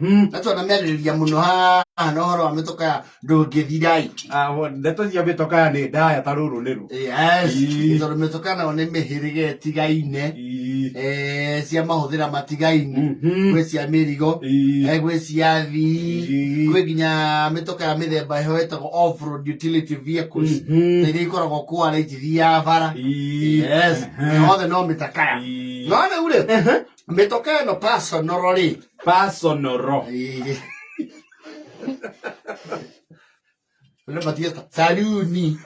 Nato na mereria muno ha no horo ametoka ndungithirai. Ndeto cia mitoka ni ndaya ta ruru niru. Yes. Ito metoka na one mehirige tigaine. Cia mahuthira matigaine. Gwe cia mirigo, gwe cia thi, gwe ginya metoka ya mithemba hetagwo off-road utility vehicles. Nire ikoragwo kwa ya bara. Yes. Hothe no mitakaya. None ule. Metoka no personal ri. Personal. Ole batieta saluni.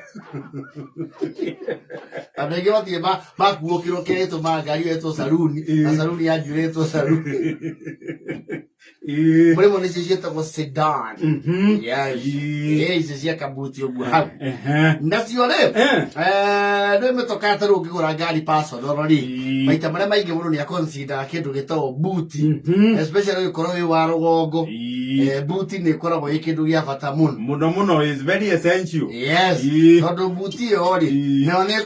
Abege batie ba kuokiro keto magari eto saluni. Na saluni ya jureto saluni. Mure mone sijeta ko sedan. Yes. Sijia kabuti obuha. Ndasi ole. Ndo metoka taru kigura gari personal ri. Maita mare maige muno ni consider kindu gitawo mbuti. Especially korowe wa rugongo. Mbuti ni koragwo ikindu gia bata muno is very essential. Yes. Tondu mbuti yo ri no ne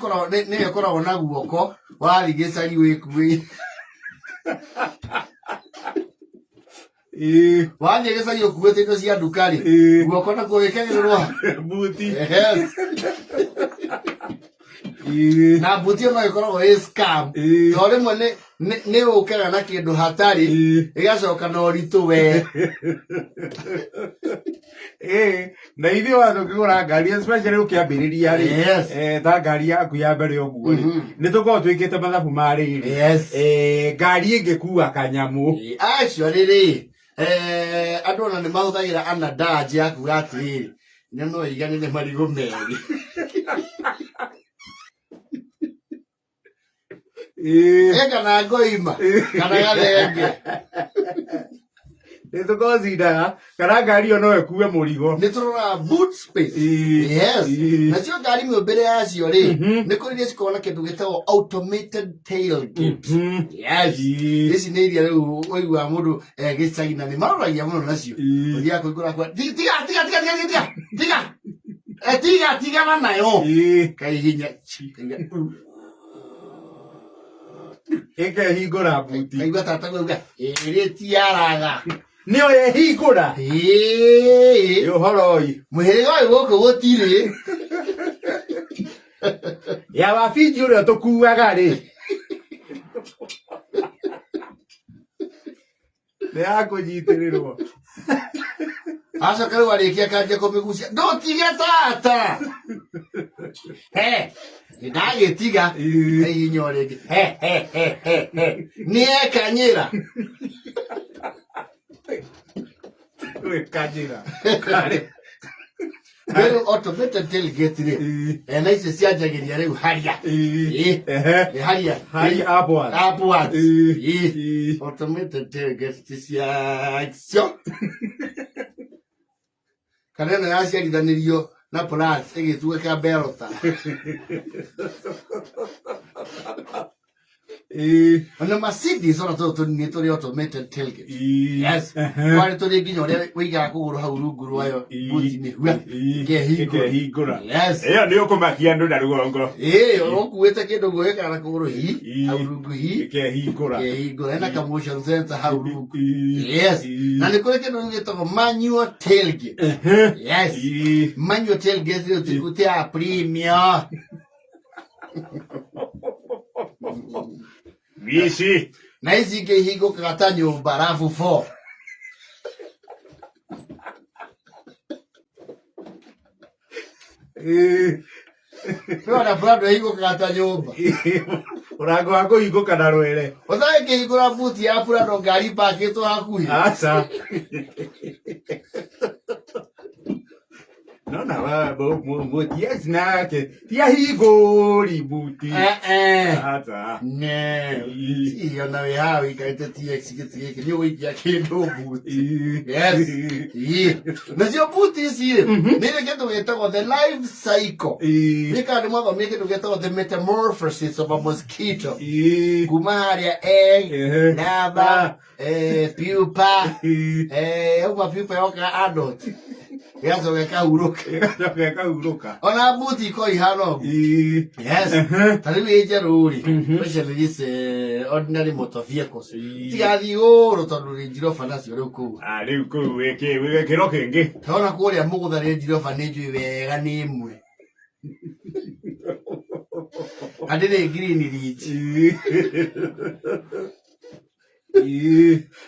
koragwo na guoko wari gicagi wikuwi. Wani gicagi ukuwete indo cia ndukari guoko na kuwikagirwa mbuti. Yes. Na mbuti no ikoragwo scam. Tore mone ne ukera na kindu hatari igacoka no ritu we. Na ithio wano kigura ngari especially ukiambiriria ri ta ngari yaku ya mbere oguo ri ni tuko twikite mathabu mari ri ngari ingikuwa kanyamu acio riri andu ona ni mahuthagira ana daji yaku gati no iganire marigo meri. Kana ngoima kana gathenge Nito kozida kana ngari ono ekuwe murigo niturora boot space. Yes. Na cio ngari mbere yacio ri ni kuri cikona kindu gitawo automated tailgate. Yes. Ici ni iria riu oigwa mundu gicagi na ni maroragia muno nacio uthia kuigura kwa tiga nayo kai hinya eke hingura mbuti kaigua tata gauga iri tiaraga nio ye hingura yo horoi muhiriga uyu guku gutiri ya wafiji uria tukuaga ri ne akujitirirwo asa karu warikia kanje kumigucia ndo tiga tata ndagitiga inyore ni ekanyira kanyira kare Very automated tailgate ri na ici cianjagiria riu haria haria upwards automated tailgate cia kana na yaciarithanirio na plus igituika belota ona Mercedes ona to ni to automated tailgate. Yes. Kwani to nginya ore wiga kuguru hau rungu rwayo buti ni hua ke hingura. Yes. Iyo ni ukumakia ndu na rugongo. Okuwete kindu gweka na kuguru hau rungu ke hingura na ka motion sensor hau rungu. Yes. Na ni kore kindu gitagwo manual tailgate. Yes. Manual tailgate ni tukutia premium. Vici na ici ingĩ ihingũkaga ta nyũmba rabu 4. Nĩwona Prado ĩhingũkaga ta nyũmba mũrango wa kũhingũka na rwere ũthaĩ ngĩhingũra mbuti ya Prado ngari pakĩtwo hakuhĩ aca no na muti nake tia hingũri mbuti aca ne iyo na we hawe ikaite TX gĩtigĩkĩ nĩ ũgũikia kĩndũ mbuti. Yes. Nacio mbuti ici nĩ kĩndũ gĩtagwo the life cycle. Nĩ kana nĩ mwathomire kĩndũ gĩtagwo the metamorphosis of a mosquito kuma harĩa egg larva pupa uma pupa yoka adult Igacoka ikahuruka. Ona mbuti ko ihano. Yes. Tari weje ruri. Especially this ordinary motor vehicles. Tigathi oro tondu ri girofa nacio riu ku. Riu ku weke kiro kingi. Tona kuria mugutha ri girofa ni njui wega ni imwe. Adire green ridge.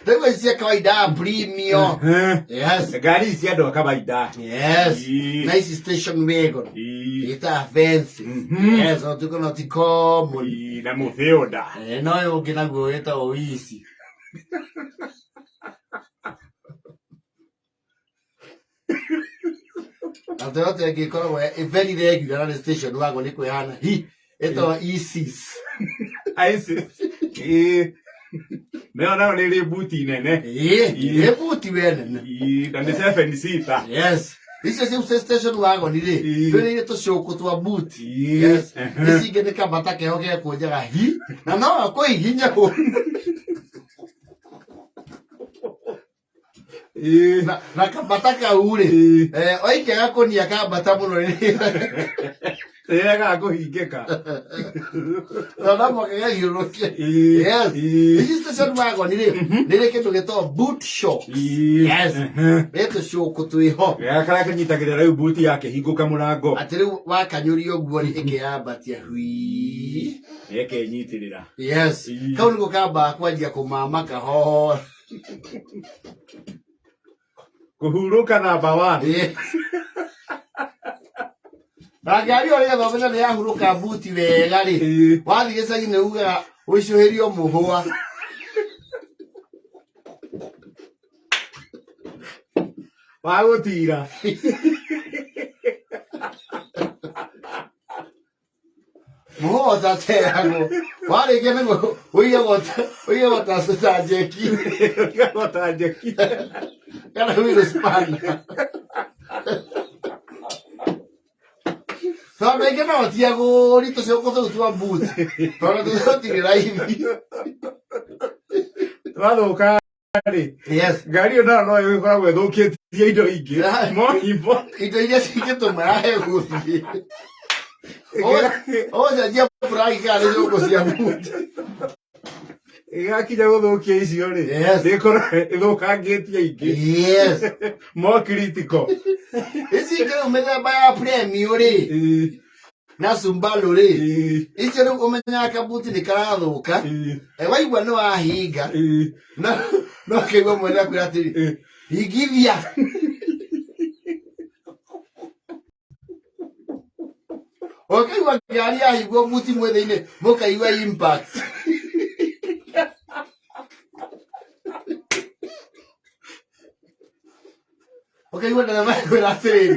Tego isia kawaida premium. Yes. Ngari isia ndo kawaida. Yes. Nice station wagon. Ita fancy. Yes, o tuko not common. Na mutheuda. No yo gina go eta o easy. Aterote yake korwo very regular na station wagon ni kwehana. Eta easy. Nao nili mbuti nene. Mbuti wene. Na ni 7 seater. Yes. This is the station wagon ile. Twene ile to show kutwa mbuti. Yes. This igene kabata ke hoge kujaga hi. Na no ko ihinya ko. Na kabata ka ure. Oike gakonia kabata muno ni. Ega kuhingika. Na mo ke yuroke. Yes. This is the station wagon ile. Nile kindu geto boot shocks. Yes. Eto show kutu iho. Ya kala kanyitagirira riu mbuti yake hinguka murango. Atiri wakanyuria oguo ri ikiambatia hui. Eke nyitirira. Yes. Kau niko kamba kwanjia kumama kaho. Kuhuruka namba 1. Na ngari ore gathomera ni yahuruka mbuti wega ri. Wathi gicagi ni uga uicuhirio muhwa. Wagutira. Muhwa tateago. Wari gene uige gota stajeki. Gota jeki. Kana wilo spana. Sabe que no, Tiago, ahorita se ocupa de tu mbuti. Ahora tú no tienes la hivi. Walo kari. Yes. Ngari no ikoragwo ithukitie indo ingi. Mo imbo. Indo iria cingĩtũma heguthi. Oja njia pũragi kana nĩ nyũngũ cia mbuti. Igakinya gũthũkia icio rĩ. Nĩkorwo ithũkangĩtie ingĩ. Yes. More critical. Ici nĩ mĩthemba ya premium rĩ. Na Subaru rĩ. Icio rĩu ũmenyaga kambuti nĩ karathũka. Waigua nĩ wahinga. No kĩigua mwene akwĩra atĩrĩ. Hingithia. Ũkaigua ngari yahingwo mbuti mwĩthĩ-inĩ mũkaigua impact. Ukaigua ndereba akwĩra atĩrĩrĩ.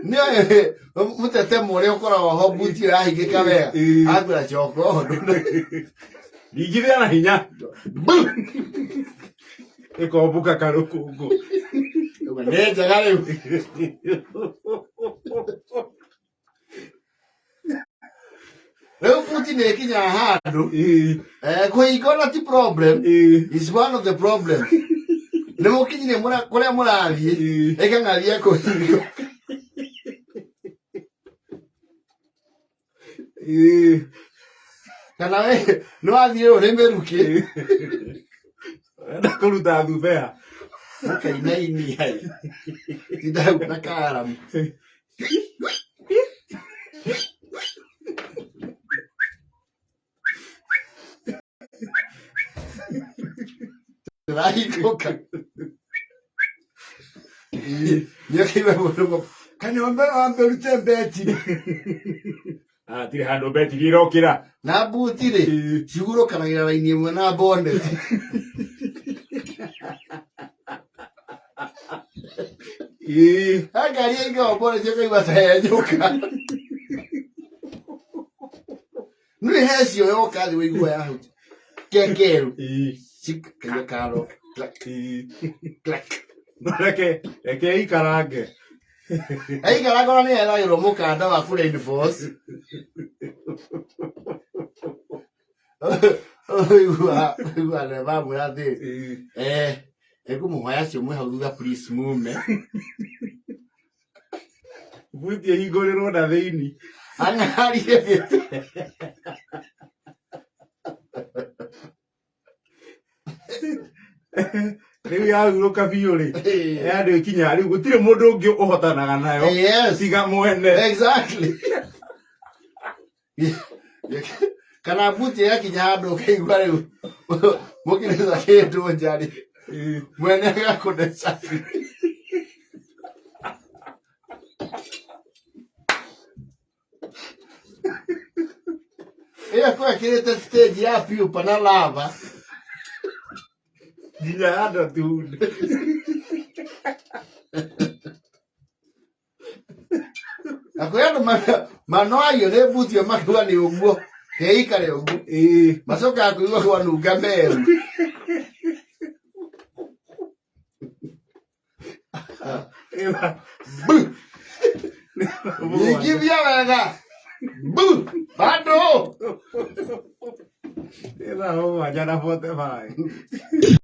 Nĩoĩ mũtetemo ũrĩa ũkoragwo ho mbuti ĩyo yahingĩka wega. Akwĩra coka ũhoro. Hingithia na hinya. Ĩkombuka karũkũngũ. Nĩ njega rĩu. Rĩu mbuti nĩ ĩkinyaga handũ. Kũhingũra ti problem. Is one of the problems. Nĩ mũkinyirie kũrĩa mũrathiĩ. Eka ng'athie kũhingũra. Kana we nĩ wathiĩ ũrĩmĩruki. Kũruta thubea. Mũkainainia. Tindau na karamu. Tũrahingũka. Nĩũkĩigua mũndũ kana wambe ũrute mbeti. Tirĩ handũ mbeti irokĩra. Na mbuti rĩ cigurũkanagĩra raini ĩmwe na bonnet. Ngari ĩngĩoya bonnet ũkaigua ta yenjũka. Nĩ heci ĩyo yoka thĩ ũigua yahuti. Kengeru. Kaigua karo. Reke ikarange. Ikarange ona nĩ yeragĩrwo mũkanda wa kũreinforce. Oigua ndereba amwĩra atĩrĩ. Ekumuhoya cio mwe hau thutha please mume. Mbuti ihingũrĩrwo na thĩini. Ang'ari rĩu yahurũka biũ rĩ andũ ikinya rĩu gũtirĩ mũndũ ũngĩ ũhotanaga nayo tiga mwene. Exactly. Kana mbuti yakinya handũ ũkaigua rĩu mũkĩrĩtha kĩndũ nja rĩ mwene agakũtheca. Ĩyo kwekĩrĩte stage ya pupa na lava. Nginya yanda tunda. Na kwĩ andũ manoagio nĩ mbuti ĩyo makiuga nĩ ũguo heikare ũguo macokaga kũigua kwanunga meru. Ingĩthia wega bado. Ĩna hũma njana 45.